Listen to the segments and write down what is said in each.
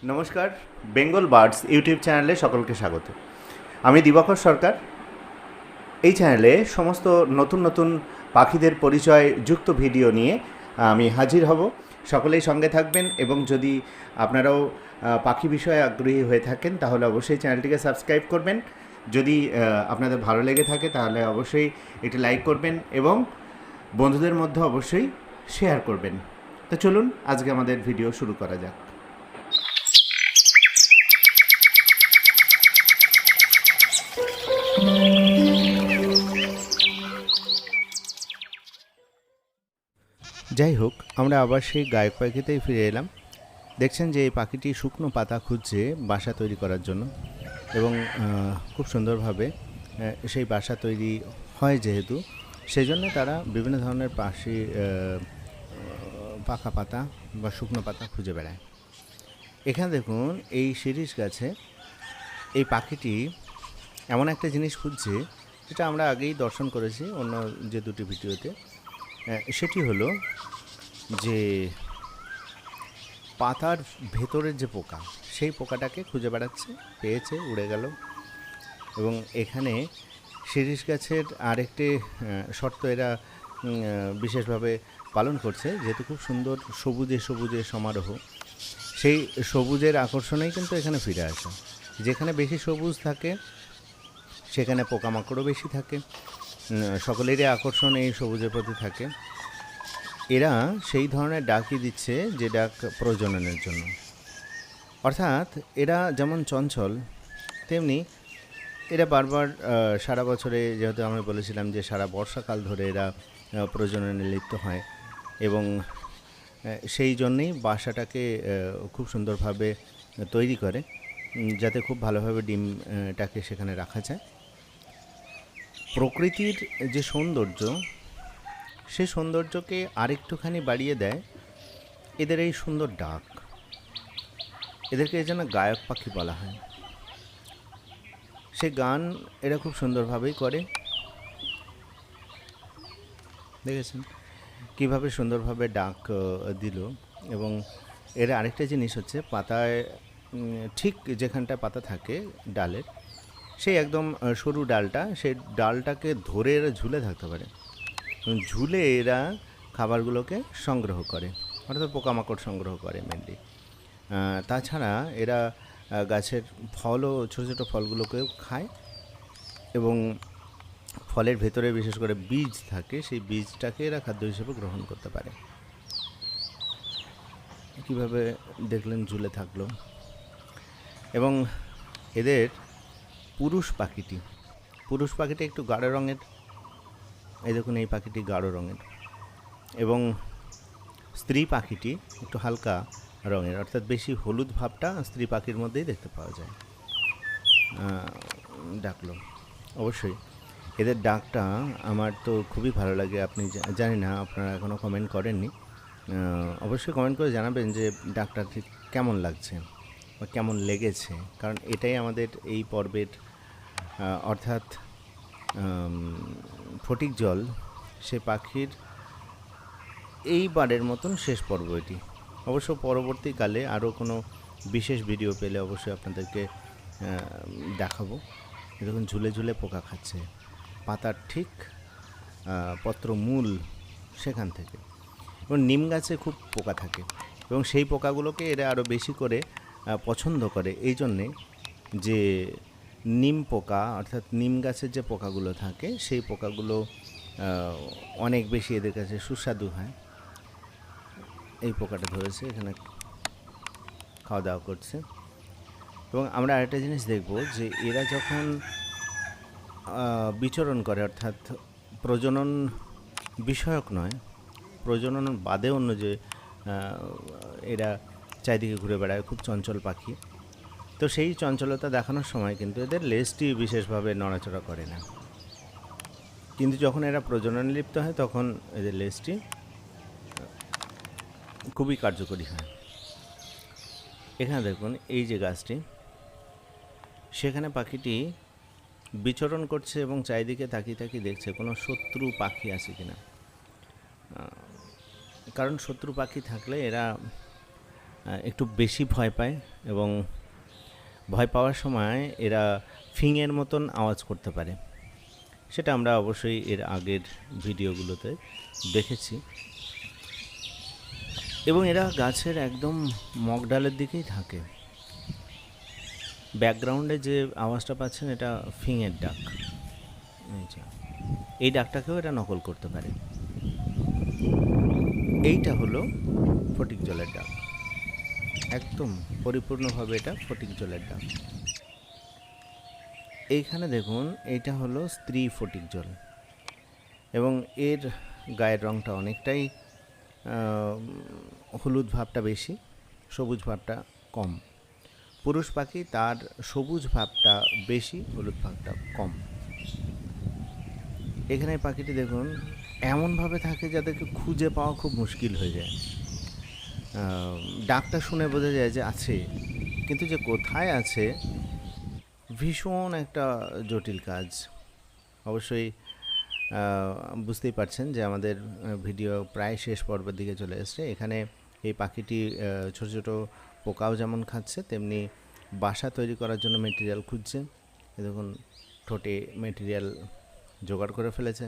নমস্কার, Bengal birds YouTube চ্যানেলে সকলকে স্বাগত। আমি দিবাকর সরকার। এই চ্যানেলে সমস্ত নতুন নতুন পাখিদের পরিচয় যুক্ত ভিডিও নিয়ে আমি হাজির হব। সকলেই সঙ্গে থাকবেন এবং যদি আপনারাও পাখি বিষয়ে আগ্রহী হয়ে থাকেন তাহলে অবশ্যই চ্যানেলটিকে সাবস্ক্রাইব করবেন। যদি আপনাদের ভালো লেগে থাকে তাহলে অবশ্যই একটি লাইক করবেন এবং বন্ধুদের মধ্যে অবশ্যই শেয়ার করবেন। তো চলুন আজকে আমাদের ভিডিও শুরু করা যাক। যাই হোক, আমরা আবার সেই গায়ক পাখিতেই ফিরে এলাম। দেখছেন যে এই পাখিটি শুকনো পাতা খুঁজছে বাসা তৈরি করার জন্য এবং খুব সুন্দরভাবে সেই বাসা তৈরি হয় যেহেতু, সেই জন্য তারা বিভিন্ন ধরনের পাকা পাতা বা শুকনো পাতা খুঁজে বেড়ায়। এখানে দেখুন এই শিরীষ গাছে এই পাখিটি এমন একটা জিনিস খুঁজছে যেটা আমরা আগেই দর্শন করেছি অন্য যে দুটি ভিডিওতে। সেটি হলো যে পাতার ভেতরের যে পোকা, সেই পোকাটাকে খুঁজে বেড়াচ্ছে, পেয়েছে, উড়ে গেল। এবং এখানে শিরীষ গাছের আরেকটি শর্ত এরা বিশেষভাবে পালন করছে, যেহেতু খুব সুন্দর সবুজে সবুজে সমারোহ, সেই সবুজের আকর্ষণেই কিন্তু এখানে ফিরে আসে। যেখানে বেশি সবুজ থাকে সেখানে পোকামাকড়ও বেশি থাকে, সকলেরই আকর্ষণ এই সবুজের প্রতি থাকে। এরা সেই ধরনের ডাকই দিচ্ছে যে ডাক প্রজননের জন্য। অর্থাৎ এরা যেমন চঞ্চল তেমনি এরা বারবার সারা বছরে, যেহেতু আমি বলেছিলাম যে সারা বর্ষাকাল ধরে এরা প্রজননে লিপ্ত হয় এবং সেই জন্যেই বাসাটাকে খুব সুন্দরভাবে তৈরি করে যাতে খুব ভালোভাবে ডিমটাকে সেখানে রাখা যায়। প্রকৃতির যে সৌন্দর্য, সে সৌন্দর্যকে আরেকটুখানি বাড়িয়ে দেয় এদের এই সুন্দর ডাক। এদেরকে যেন গায়ক পাখি বলা হয়। সে গান এরা খুব সুন্দরভাবেই করে। দেখেছেন কীভাবে সুন্দরভাবে ডাক দিল। এবং এর আরেকটা জিনিস হচ্ছে, পাতায় ঠিক যেখানটায় পাতা থাকে ডালের, সেই একদম সরু ডালটা, সেই ডালটাকে ধরে এরা ঝুলে থাকতে পারে। ঝুলে এরা খাবারগুলোকে সংগ্রহ করে, অর্থাৎ পোকামাকড় সংগ্রহ করে মেনলি। তাছাড়া এরা গাছের ফলও, ছোটো ছোটো ফলগুলোকেও খায় এবং ফলের ভেতরে বিশেষ করে বীজ থাকে, সেই বীজটাকে এরা খাদ্য হিসেবে গ্রহণ করতে পারে। কীভাবে দেখলেন ঝুলে থাকলো। এবং এদের পুরুষ পাখিটি একটু গাঢ় রঙের। এই দেখুন এই পাখিটি গাঢ় রঙের এবং স্ত্রী পাখিটি একটু হালকা রঙের, অর্থাৎ বেশি হলুদ ভাবটা স্ত্রী পাখির মধ্যেই দেখতে পাওয়া যায়। ডাকলো অবশ্যই। এদের ডাকটা আমার তো খুবই ভালো লাগে। আপনি জানি না আপনারা এখনও কমেন্ট করেননি, অবশ্যই কমেন্ট করে জানাবেন যে ডাকটা ঠিক কেমন লাগছে বা কেমন লেগেছে, কারণ এটাই আমাদের এই পর্বের অর্থাৎ ফটিক জল সে পাখির এইবারের মতন শেষ পর্ব এটি। অবশ্য পরবর্তীকালে আরও কোনো বিশেষ ভিডিও পেলে অবশ্যই আপনাদেরকে দেখাবো। দেখুন ঝুলে ঝুলে পোকা খাচ্ছে পাতার ঠিক পত্রমূল সেখান থেকে। এবং নিম গাছে খুব পোকা থাকে এবং সেই পোকাগুলোকে এরা আরও বেশি করে পছন্দ করে, এই জন্যে যে নিম পোকা, অর্থাৎ নিম গাছের যে পোকাগুলো থাকে সেই পোকাগুলো অনেক বেশি এদের কাছে সুস্বাদু হয়। এই পোকাটা ধরেছে, এখানে খাওয়া দাওয়া করছে। এবং আমরা আরেকটা জিনিস দেখব যে এরা যখন বিচরণ করে, অর্থাৎ প্রজনন বিষয়ক নয়, প্রজনন বাদে অন্য যে এরা চারিদিকে ঘুরে বেড়ায়, খুব চঞ্চল পাখি, তো সেই চঞ্চলতা দেখানোর সময় কিন্তু এদের লেজটি বিশেষভাবে নড়াচড়া করে না। কিন্তু যখন এরা প্রজননে লিপ্ত হয় তখন এদের লেজটি খুবই কার্যকরী হয়। এখানে দেখুন এই যে গাছটি, সেখানে পাখিটি বিচরণ করছে এবং চারিদিকে তাকিয়ে তাকিয়ে দেখছে কোনো শত্রু পাখি আছে কিনা। কারণ শত্রু পাখি থাকলে এরা একটু বেশি ভয় পায় এবং ভয় পাওয়ার সময় এরা ফিঙের মতন আওয়াজ করতে পারে। সেটা আমরা অবশ্যই এর আগের ভিডিওগুলোতে দেখেছি। এবং এরা গাছের একদম মগডালের দিকেই থাকে। ব্যাকগ্রাউন্ডে যে আওয়াজটা পাচ্ছেন এটা ফিঙের ডাক। এই ডাকটাকেও এটা নকল করতে পারে। এইটা হলো ফটিক জলের ডাক, একদম পরিপূর্ণভাবে এটা ফটিক জলের ডাক। এইখানে দেখুন, এইটা হলো স্ত্রী ফটিক জল এবং এর গায়ের রঙটা অনেকটাই হলুদ ভাবটা বেশি, সবুজ ভাবটা কম। পুরুষ পাখি তার সবুজ ভাবটা বেশি, হলুদ ভাবটা কম। এখানে পাখিটি দেখুন এমনভাবে থাকে যাদেরকে খুঁজে পাওয়া খুব মুশকিল হয়ে যায়। ডাকটা শুনে বোঝা যায় যে আছে, কিন্তু যে কোথায় আছে ভীষণ একটা জটিল কাজ। অবশ্যই বুঝতেই পারছেন যে আমাদের ভিডিও প্রায় শেষ পর্বের দিকে চলে এসছে। এখানে এই পাখিটি ছোট ছোট পোকাও যেমন খাচ্ছে, তেমনি বাসা তৈরি করার জন্য মেটেরিয়াল খুঁজছে। দেখুন ঠোঁটে মেটেরিয়াল জোগাড় করে ফেলেছে।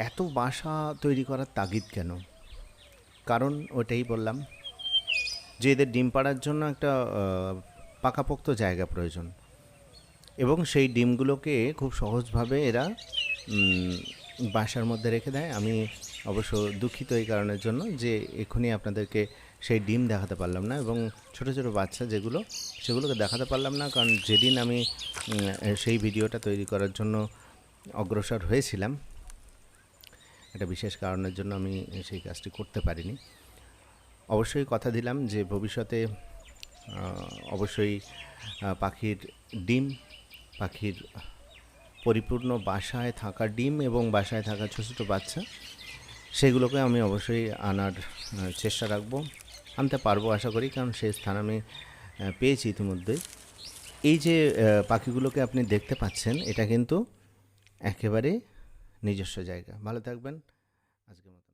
এত বাসা তৈরি করার তাগিদ কেন? কারণ ওটাই বললাম যে এদের ডিম পাড়ার জন্য একটা পাকাপোক্ত জায়গা প্রয়োজন এবং সেই ডিমগুলোকে খুব সহজভাবে এরা বাসার মধ্যে রেখে দেয়। আমি অবশ্য দুঃখিত এই কারণের জন্য যে এক্ষুনি আপনাদেরকে সেই ডিম দেখাতে পারলাম না এবং ছোট ছোট বাচ্চা যেগুলো, সেগুলোকে দেখাতে পারলাম না, কারণ যেদিন আমি সেই ভিডিওটা তৈরি করার জন্য অগ্রসর হয়েছিলাম একটা বিশেষ কারণের জন্য আমি সেই কাজটি করতে পারিনি। অবশ্যই কথা দিলাম যে ভবিষ্যতে অবশ্যই পাখির ডিম, পাখির পরিপূর্ণ বাসায় থাকা ডিম এবং বাসায় থাকা ছোটো ছোটো বাচ্চা, সেগুলোকে আমি অবশ্যই আনার চেষ্টা রাখবো, আনতে পারবো আশা করি, কারণ সেই স্থান আমি পেয়েছি ইতিমধ্যেই। এই যে পাখিগুলোকে আপনি দেখতে পাচ্ছেন এটা কিন্তু একেবারে নিজস্ব জায়গা। ভালো থাকবেন, আজকের মতো।